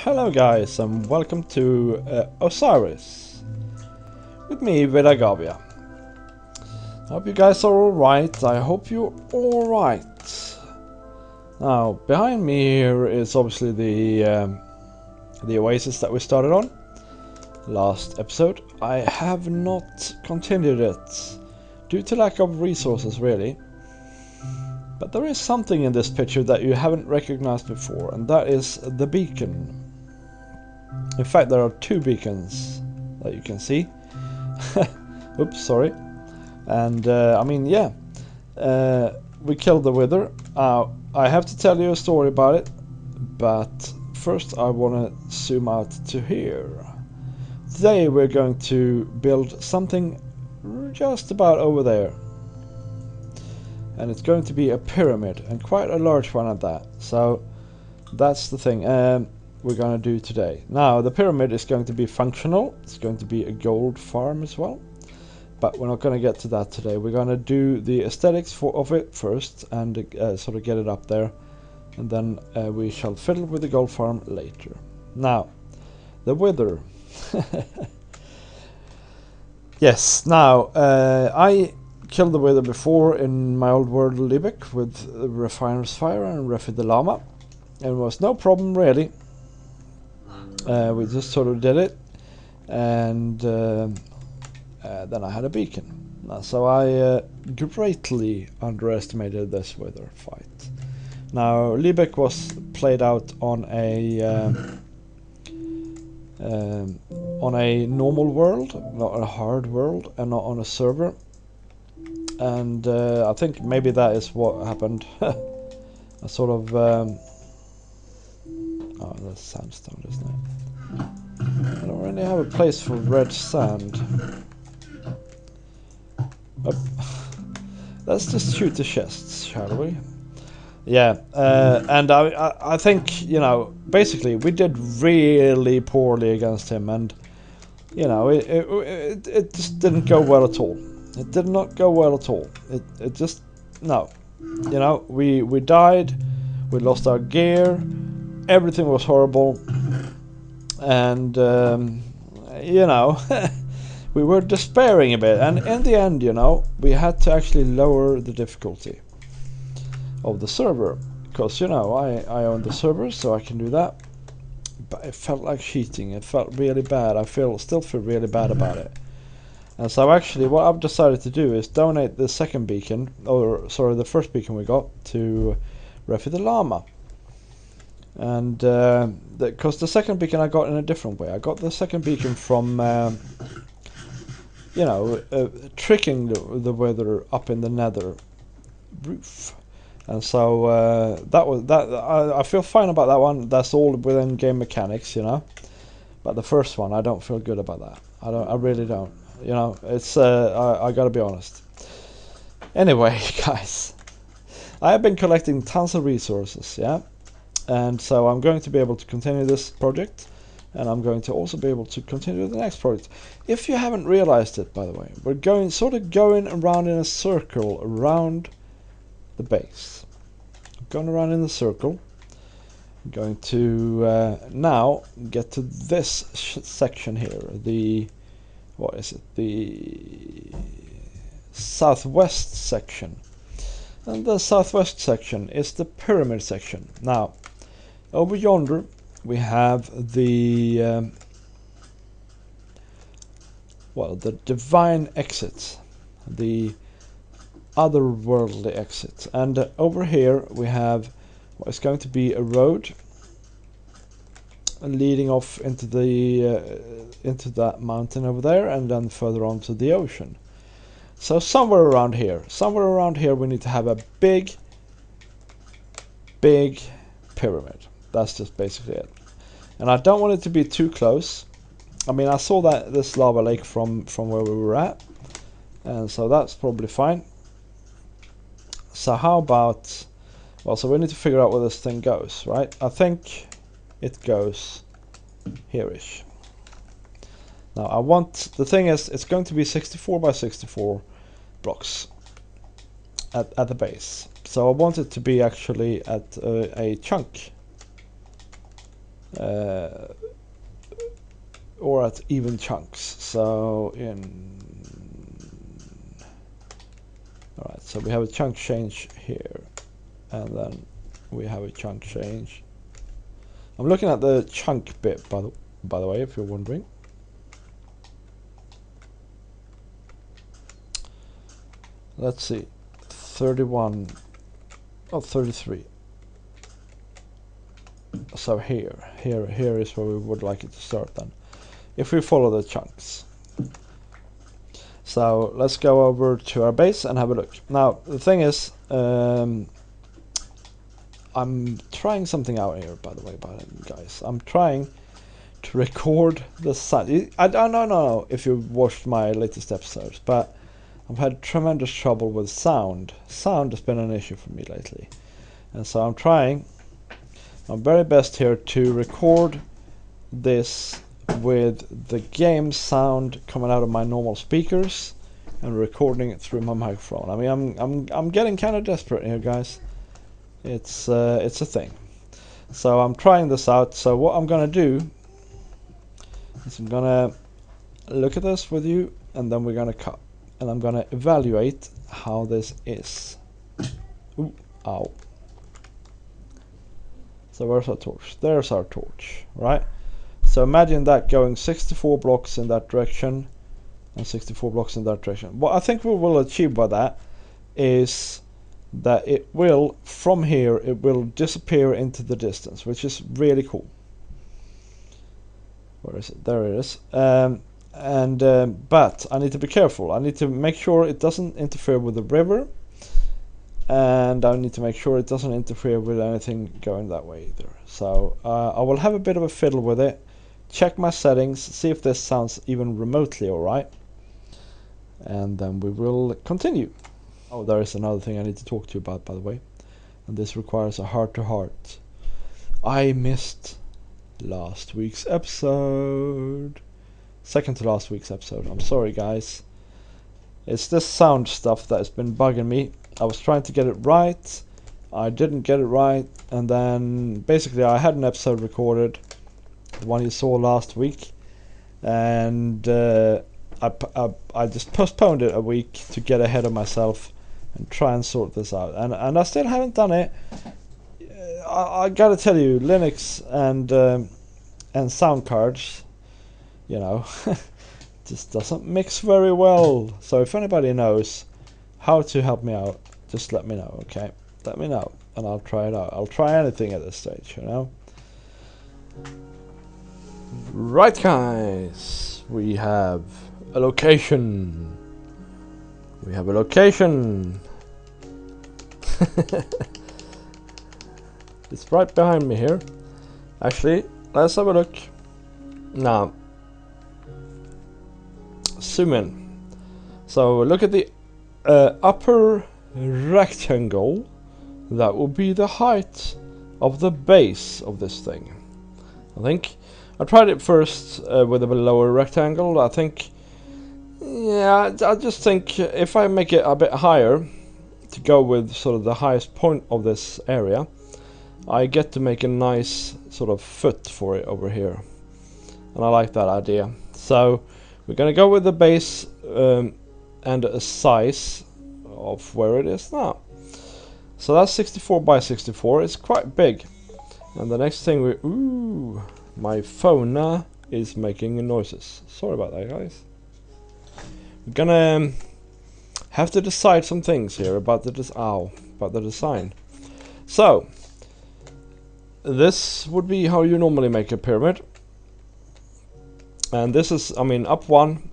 Hello guys and welcome to Osiris with me, Vedagavia. Hope you guys are alright. I hope you're alright. Now behind me here is obviously the oasis that we started on last episode. I have not continued it due to lack of resources really. But there is something in this picture that you haven't recognized before, and that is the beacon. In fact, there are two beacons that you can see. Oops, sorry. And I mean, yeah, we killed the Wither. I have to tell you a story about it, but first I want to zoom out to here. Today we're going to build something just about over there. And it's going to be a pyramid, and quite a large one at that. So that's the thing we're going to do today. Now the pyramid is going to be functional. It's going to be a gold farm as well, but we're not going to get to that today. We're going to do the aesthetics of it first and sort of get it up there, and then we shall fiddle with the gold farm later. Now the Wither. Yes, now I killed the Wither before in my old world Liebek with Refiner's Fire and Refi the Llama. It was no problem really. We just sort of did it, and then I had a beacon. So I greatly underestimated this Wither fight. Now Liebek was played out on a normal world, not a hard world, and not on a server. And I think maybe that is what happened. I sort of oh, that's sandstone, isn't it? I don't really have a place for red sand. Let's just shoot the chests, shall we? Yeah, and I think, you know, basically we did really poorly against him, and you know, it just didn't go well at all. It did not go well at all. It just, no. You know, we died, we lost our gear, everything was horrible, and you know, we were despairing a bit, and in the end, you know, we had to actually lower the difficulty of the server, because, you know, I own the server, so I can do that, but it felt like cheating. It felt really bad. I still feel really bad about it. And so actually what I've decided to do is donate the second beacon, or sorry, the first beacon we got, to Refi the Llama. And because the second beacon I got in a different way. I got the second beacon from, you know, tricking the Wither up in the nether roof. And so I feel fine about that one. That's all within game mechanics, you know. But the first one, I don't feel good about that. I really don't. You know, it's I gotta be honest. Anyway, guys, I have been collecting tons of resources, yeah, and so I'm going to be able to continue this project, and I'm going to also be able to continue the next project. If you haven't realized it, by the way, we're going around in a circle around the base. Going around in the circle. I'm going to now get to this section here, the what is it? The southwest section. And the southwest section is the pyramid section. Now, over yonder we have the well, the divine exit, the otherworldly exit. And over here we have what is going to be a road leading off into the into that mountain over there, and then further on to the ocean. So somewhere around here we need to have a big pyramid. That's just basically it. And I don't want it to be too close. I mean, I saw that this lava lake from where we were at, and so that's probably fine. So how about, well, so we need to figure out where this thing goes, right? I think it goes here-ish. Now I want, the thing is, it's going to be 64 by 64 blocks at the base. So I want it to be actually at a chunk or at even chunks. So alright, so we have a chunk change here, and then we have a chunk change. I'm looking at the chunk bit, by the way, if you're wondering. Let's see, 31, oh, 33. So here is where we would like it to start then, if we follow the chunks. So let's go over to our base and have a look. Now the thing is, I'm trying something out here, by the way, guys. I'm trying to record the sound. I don't know if you've watched my latest episodes, but I've had tremendous trouble with sound. Sound has been an issue for me lately, and so I'm trying my very best here to record this with the game sound coming out of my normal speakers and recording it through my microphone. I mean, I'm getting kind of desperate here, guys. It's a thing. So I'm trying this out. So what I'm gonna do is I'm gonna look at this with you, and then we're gonna cut, and I'm gonna evaluate how this is. Ooh, ow. So where's our torch? There's our torch, right? So imagine that going 64 blocks in that direction and 64 blocks in that direction. What I think we will achieve by that is that it will, from here, it will disappear into the distance, which is really cool. Where is it? There it is. But I need to be careful. I need to make sure it doesn't interfere with the river, and I need to make sure it doesn't interfere with anything going that way either. So I will have a bit of a fiddle with it, check my settings, see if this sounds even remotely alright, and then we will continue. Oh, there is another thing I need to talk to you about, by the way, and this requires a heart-to-heart. I missed last week's episode. Second to last week's episode. I'm sorry, guys. It's this sound stuff that has been bugging me. I was trying to get it right, I didn't get it right, and then basically I had an episode recorded, the one you saw last week, and I just postponed it a week to get ahead of myself and try and sort this out, and I still haven't done it. I gotta tell you, Linux and sound cards, you know, just doesn't mix very well. So if anybody knows how to help me out, just let me know, okay? Let me know, and I'll try it out. I'll try anything at this stage, you know? Right, guys, we have a location. We have a location. It's right behind me here. Actually, let's have a look. Now, zoom in. So look at the upper rectangle. That will be the height of the base of this thing. I think I tried it first with a lower rectangle. I think, yeah, I just think if I make it a bit higher to go with sort of the highest point of this area, I get to make a nice sort of foot for it over here, and I like that idea. So we're gonna go with the base and a size of where it is now. So that's 64 by 64. It's quite big. And the next thing ooh, my phone is making noises. Sorry about that, guys. We're gonna have to decide some things here about the design. So this would be how you normally make a pyramid. And this is, I mean, up one,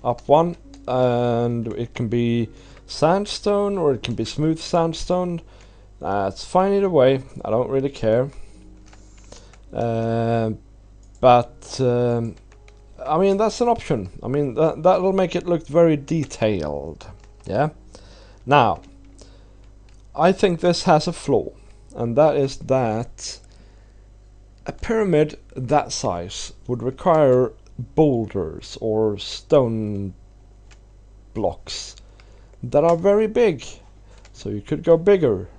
and it can be sandstone or it can be smooth sandstone. It's fine either way. I don't really care. But I mean, that's an option. I mean, that'll make it look very detailed. Yeah. Now, I think this has a flaw, and that is that a pyramid that size would require boulders or stone blocks that are very big. So you could go bigger.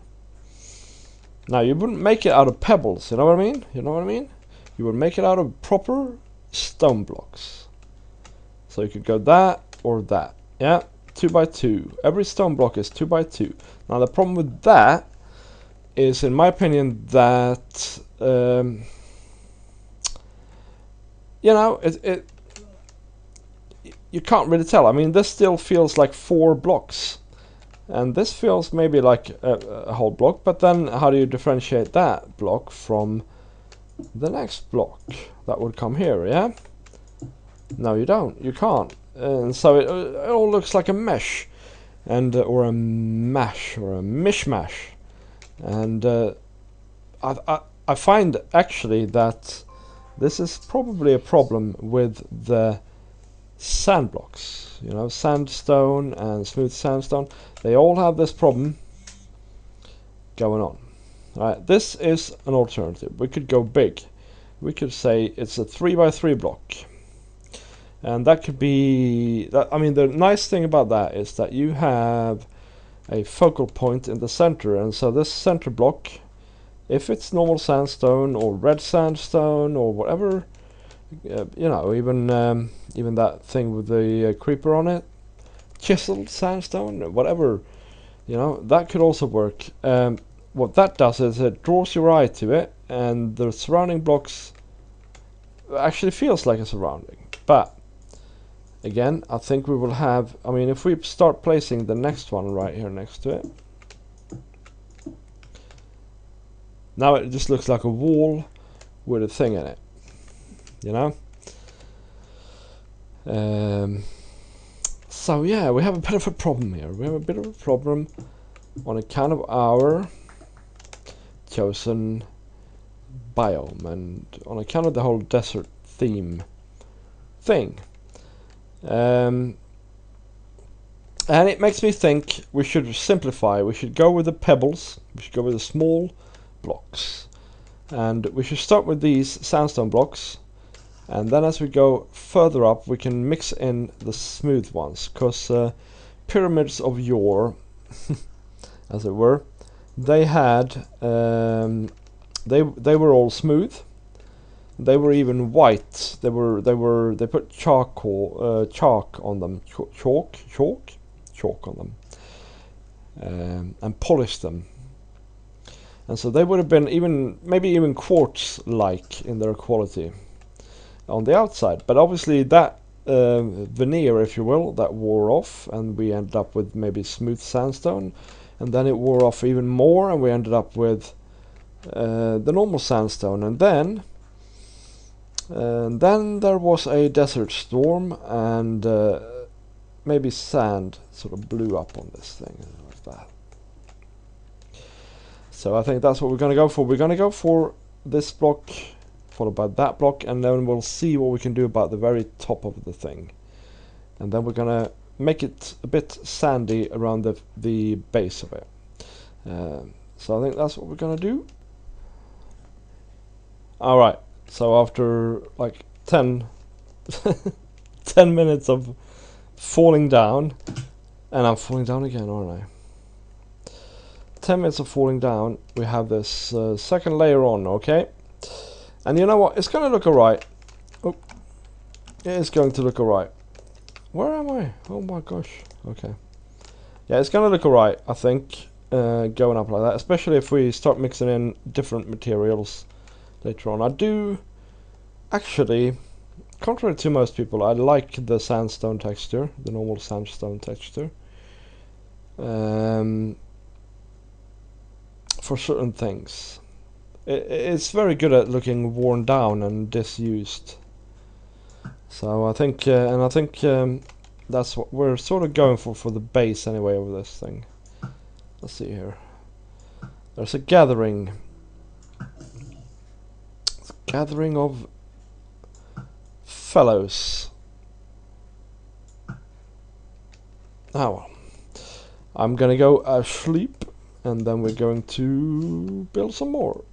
Now, you wouldn't make it out of pebbles, you know what I mean? You know what I mean? you would make it out of proper stone blocks. So you could go that or that. Yeah, 2 by 2. Every stone block is 2 by 2. Now the problem with that is, in my opinion, that you know, you can't really tell. I mean, this still feels like 4 blocks, and this feels maybe like a whole block. But then, how do you differentiate that block from the next block that would come here? Yeah. No, you don't. You can't. And so it all looks like a mesh, and or a mash, or a mishmash. And I find actually that this is probably a problem with the sand blocks. You know, sandstone and smooth sandstone. They all have this problem going on. Alright, this is an alternative. We could go big. We could say it's a 3 by 3 block. And that could be that. I mean, the nice thing about that is that you have a focal point in the center, and so this center block, if it's normal sandstone or red sandstone or whatever, you know, even that thing with the creeper on it, chiseled sandstone, whatever, you know, that could also work. What that does is it draws your eye to it, and the surrounding blocks actually feels like a surrounding. But again, I think we will have, I mean, if we start placing the next one right here next to it, now it just looks like a wall with a thing in it, you know? So yeah, we have a bit of a problem here. We have a bit of a problem on account of our chosen biome, and on account of the whole desert theme thing. And it makes me think we should simplify. We should go with the pebbles. We should go with the small blocks, and we should start with these sandstone blocks, and then as we go further up we can mix in the smooth ones, because pyramids of yore as it were, they had they were all smooth. They were even white. They put chalk on them, chalk on them, and polished them. And so they would have been maybe even quartz-like in their quality on the outside. But obviously that veneer, if you will, that wore off, and we ended up with maybe smooth sandstone, and then it wore off even more, and we ended up with the normal sandstone, and then there was a desert storm, and maybe sand sort of blew up on this thing like that. So I think that's what we're going to go for. We're going to go for this block, followed by that block, and then we'll see what we can do about the very top of the thing. And then we're going to make it a bit sandy around the base of it. So I think that's what we're going to do. Alright. So after like 10 minutes of falling down, and I'm falling down again, aren't I? 10 minutes of falling down, we have this second layer on, okay? And you know what? It's going to look alright. Oh, it is going to look alright. Where am I? Oh my gosh. Okay. Yeah, it's going to look alright, I think, going up like that, especially if we start mixing in different materials later on. I do actually, contrary to most people, I like the sandstone texture, the normal sandstone texture, for certain things. It's very good at looking worn down and disused. So I think, that's what we're sort of going for the base anyway of this thing. Let's see here. There's a gathering. It's a gathering of fellows. Ah well. I'm gonna go asleep, and then we're going to build some more.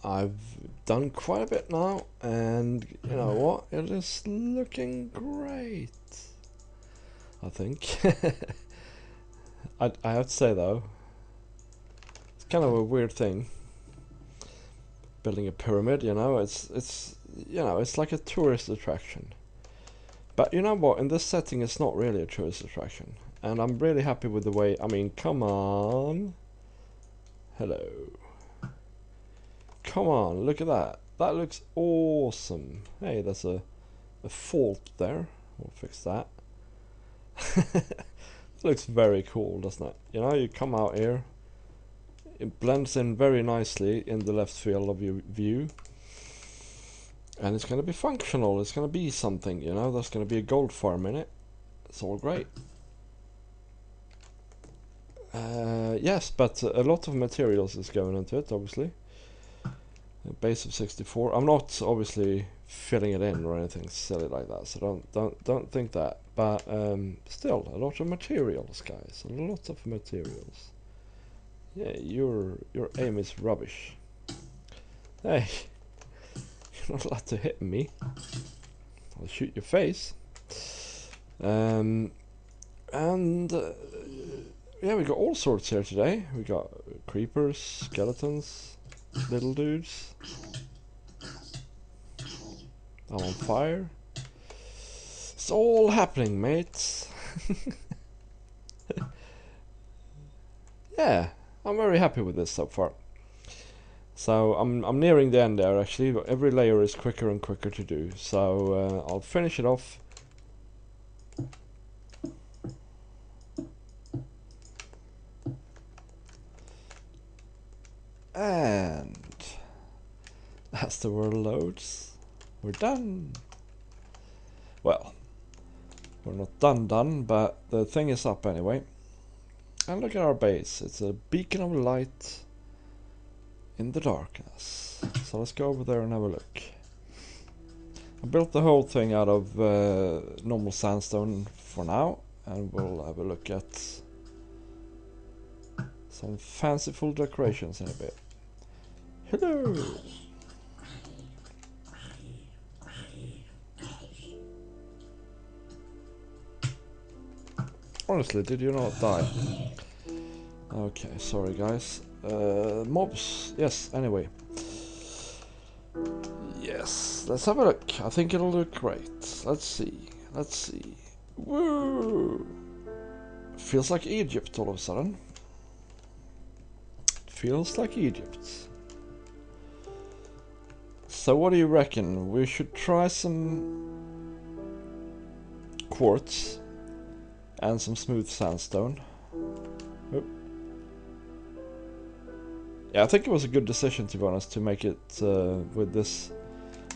I've done quite a bit now, and you know what? It is looking great, I think. I have to say though, it's kind of a weird thing, building a pyramid, you know, it's you know, it's like a tourist attraction. But you know what, in this setting it's not really a tourist attraction. And I'm really happy with the way, I mean, come on. Hello. Come on, look at that. That looks awesome. Hey, there's a fault there. We'll fix that. Looks very cool, doesn't it? You know, you come out here. It blends in very nicely in the left field of your view. And it's going to be functional. It's going to be something, you know. There's going to be a gold farm in it. It's all great. Yes, but a lot of materials is going into it, obviously. A base of 64. I'm not obviously filling it in or anything silly like that, so don't think that. But still, a lot of materials, guys. A lot of materials. Yeah, your aim is rubbish. Hey, you're not allowed to hit me. I'll shoot your face. Yeah, we got all sorts here today. We got creepers, skeletons, little dudes. I'm on fire. It's all happening, mates. Yeah, I'm very happy with this so far. So I'm nearing the end there actually. But every layer is quicker and quicker to do. So I'll finish it off. And as the world loads, we're done. Well, we're not done, but the thing is up anyway. And look at our base. It's a beacon of light in the darkness. So let's go over there and have a look. I built the whole thing out of normal sandstone for now, and we'll have a look at some fanciful decorations in a bit. Hello! Honestly, did you not die? Okay, sorry guys. Mobs, yes, anyway. Yes, let's have a look. I think it'll look great. Let's see. Woo! Feels like Egypt all of a sudden. Feels like Egypt. So what do you reckon? We should try some quartz and some smooth sandstone. Oh. Yeah, I think it was a good decision, to be honest, to make it with this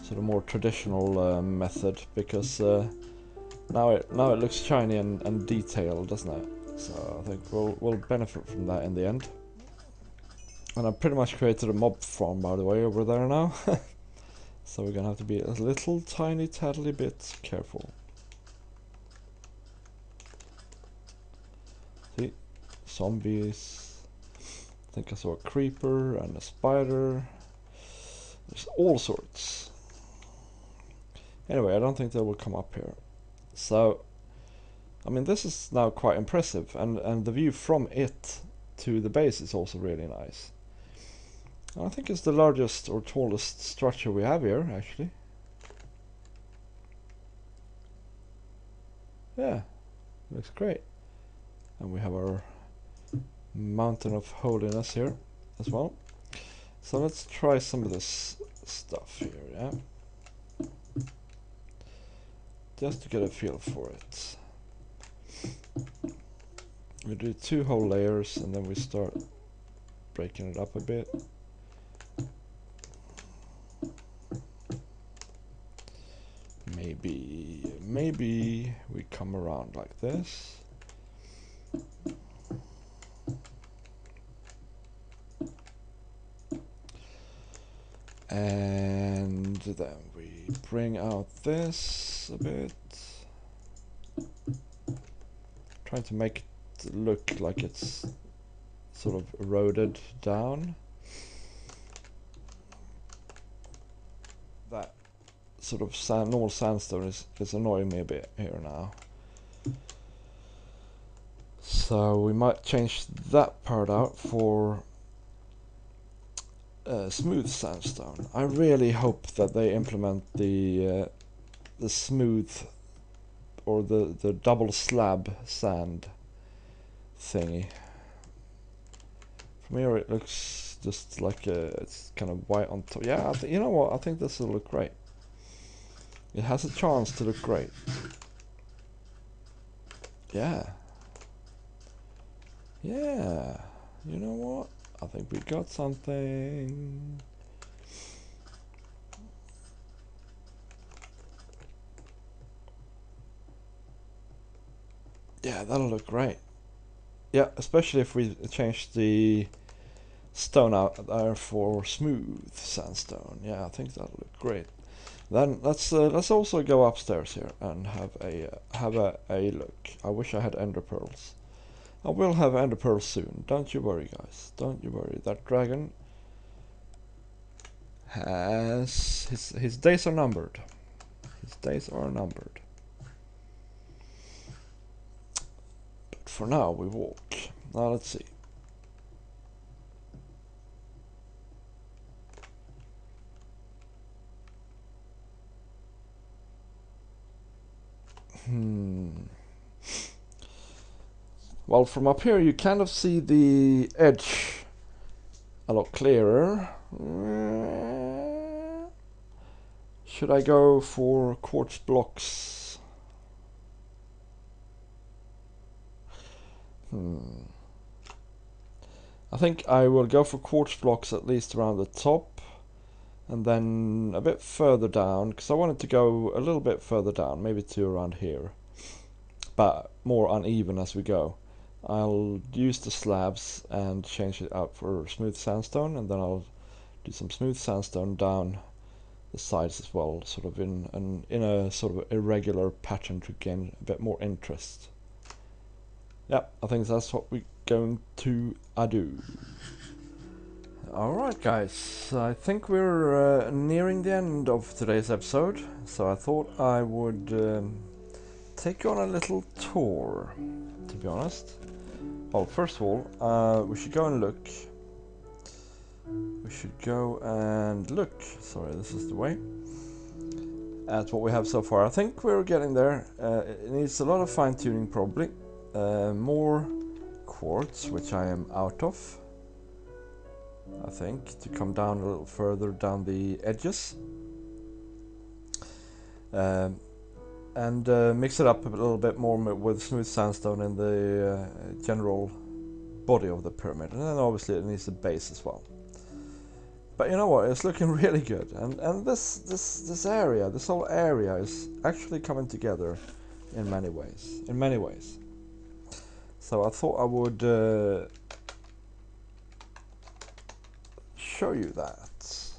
sort of more traditional method, because now it looks shiny and detailed, doesn't it? So I think we'll benefit from that in the end. And I pretty much created a mob farm, by the way, over there now. So we're gonna have to be a little tiny tattly bit careful. See, zombies. I think I saw a creeper and a spider. There's all sorts. Anyway, I don't think they will come up here. So, I mean, this is now quite impressive, and the view from it to the base is also really nice. I think it's the largest or tallest structure we have here, actually. Yeah, looks great. And we have our mountain of holiness here as well. So let's try some of this stuff here, yeah? Just to get a feel for it. We do 2 whole layers and then we start breaking it up a bit. Maybe we come around like this. And then we bring out this a bit. Trying to make it look like it's sort of eroded down. That sort of normal sandstone is annoying me a bit here now. So we might change that part out for smooth sandstone. I really hope that they implement the smooth or the double slab sand thingy. From here it looks just like it's kind of white on top. Yeah, you know what? I think this will look great. It has a chance to look great. Yeah. Yeah. You know what? I think we got something. Yeah, that'll look great. Yeah, especially if we change the stone out there for smooth sandstone. Yeah, I think that'll look great. Then let's also go upstairs here and have a look. I wish I had ender pearls. I will have ender pearls soon. Don't you worry, guys. Don't you worry. That dragon has his days are numbered. His days are numbered. But for now, we walk. Now let's see. Well, from up here you kind of see the edge a lot clearer. Should I go for quartz blocks? I think I will go for quartz blocks at least around the top, and then a bit further down, because I wanted to go a little bit further down, maybe to around here, but more uneven as we go. I'll use the slabs and change it out for smooth sandstone, and then I'll do some smooth sandstone down the sides as well, sort of in a sort of irregular pattern to gain a bit more interest. Yeah, I think that's what we're going to do. Alright guys, I think we're nearing the end of today's episode, so I thought I would take you on a little tour, to be honest. Well, first of all, we should go and look. We should go and look, sorry, this is the way, at what we have so far. I think we're getting there. It needs a lot of fine-tuning probably. More quartz, which I am out of, I think, to come down a little further down the edges. And mix it up a little bit more with smooth sandstone in the general body of the pyramid, and then obviously it needs a base as well. But you know what, it's looking really good, and this area, this whole area is actually coming together in many ways. So I thought I would show you that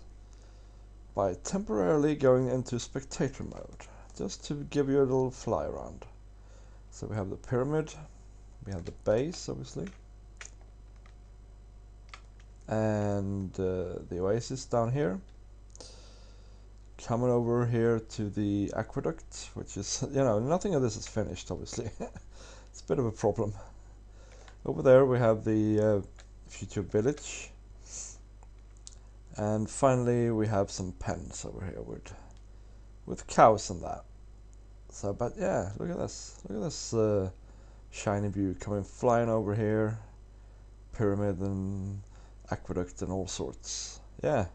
by temporarily going into spectator mode, just to give you a little fly around. So we have the pyramid, we have the base obviously, and the oasis down here. Coming over here to the aqueduct, which is, you know, nothing of this is finished obviously. It's a bit of a problem. Over there we have the future village, and finally we have some pens over here with cows and that. So, but yeah, look at this shiny view coming flying over here, pyramid and aqueduct and all sorts. Yeah,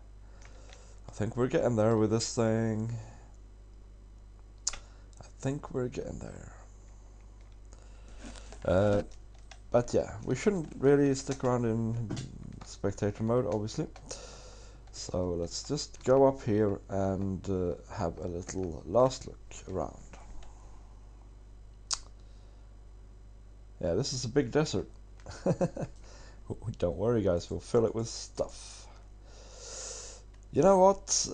I think we're getting there with this thing. I think we're getting there. But yeah, we shouldn't really stick around in spectator mode, obviously. So let's just go up here and have a little last look around. Yeah, this is a big desert. Don't worry guys, we'll fill it with stuff. You know what,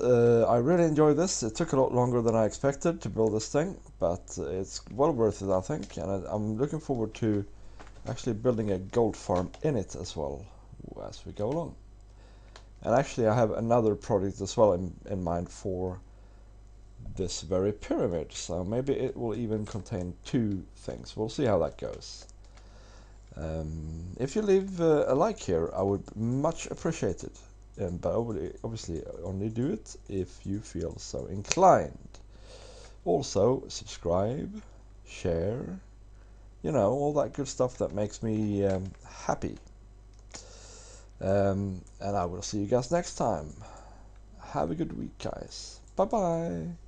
I really enjoyed this. It took a lot longer than I expected to build this thing, but it's well worth it, I think, and I'm looking forward to actually building a gold farm in it as well as we go along. And actually I have another project as well in mind for this very pyramid, so maybe it will even contain two things. We'll see how that goes. If you leave a like here, I would much appreciate it. but obviously only do it if you feel so inclined. Also, subscribe, share, you know, all that good stuff that makes me happy. And I will see you guys next time. Have a good week, guys. Bye bye.